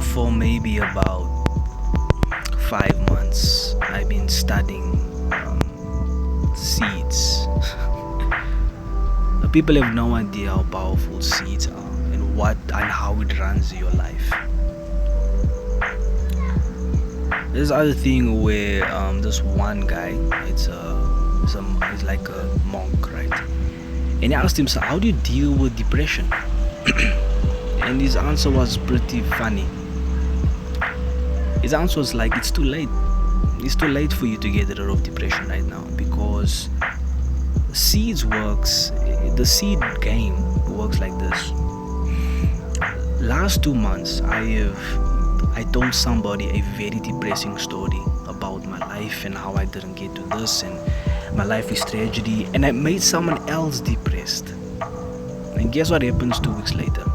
for maybe about 5 months, I've been studying seeds. People have no idea how powerful seeds are and how it runs your life. There's other thing where this one guy, it's like a monk, right? And he asked him, so how do you deal with depression? And his answer was pretty funny. His answer was like, it's too late. It's too late for you to get rid of depression right now, because the seed game works like this. Last 2 months, I told somebody a very depressing story about my life and how I didn't get to this and my life is tragedy, and I made someone else depressed. And guess what happens 2 weeks later?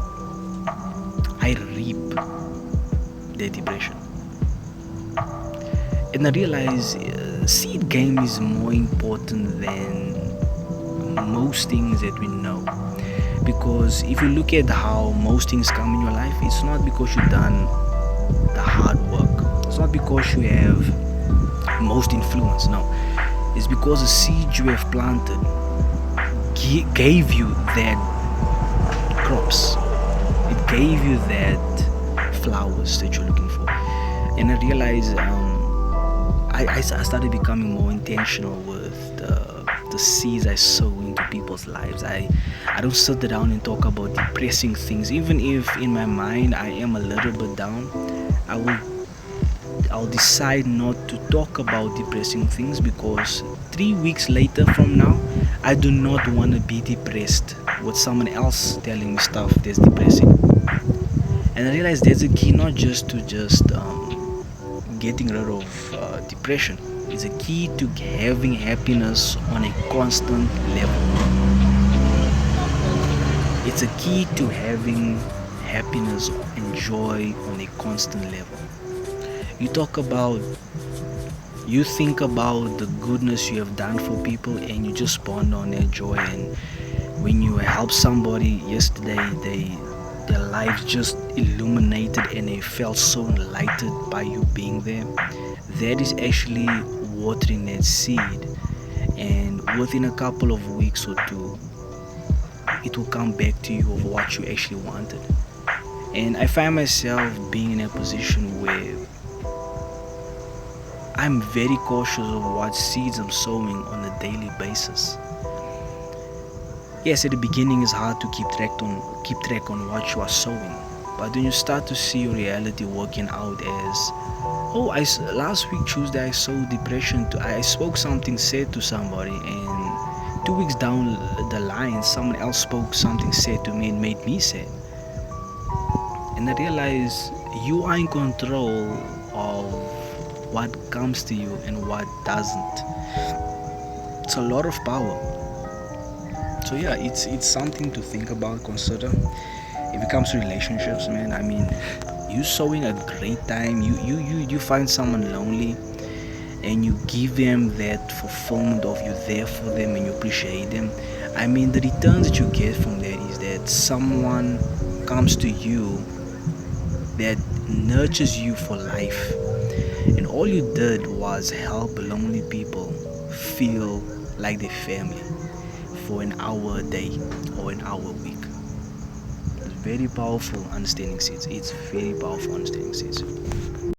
I reap their depression. And I realize seed game is more important than most things that we know. Because if you look at how most things come in your life, it's not because you've done the hard work. It's not because you have most influence. No, it's because the seed you have planted gave you that crops. It gave you that flowers that you're looking for. And I realized I started becoming more intentional with the seeds I sow into people's lives. I don't sit down and talk about depressing things, even if in my mind I am a little bit down. I'll decide not to talk about depressing things, because 3 weeks later from now, I do not want to be depressed with someone else telling me stuff that's depressing. And I realized there's a key, not just to getting rid of depression. It's a key to having happiness on a constant level. It's a key to having happiness and joy on a constant level. You think about the goodness you have done for people, and you just ponder on their joy. And when you help somebody yesterday, their lives just illuminated and they felt so enlightened by you being there. That is actually watering that seed, and within a couple of weeks or two, it will come back to you of what you actually wanted. And I find myself being in a position where I'm very cautious of what seeds I'm sowing on a daily basis. Yes, at the beginning it's hard to keep track on what you are sowing, but when you start to see your reality working out as, last week Tuesday I sowed depression. I spoke something sad to somebody, and 2 weeks down the line, someone else spoke something sad to me and made me sad. And I realized you are in control of what comes to you and what doesn't. It's a lot of power. So yeah, it's something to think about, consider. If it comes to relationships, man, I mean, you sowing a great time, you find someone lonely, and you give them that fulfillment of you there for them and you appreciate them. I mean, the returns that you get from that is that someone comes to you that nurtures you for life, and all you did was help lonely people feel like their family for an hour a day or an hour a week. It's very powerful understanding seeds. It's very powerful understanding seeds.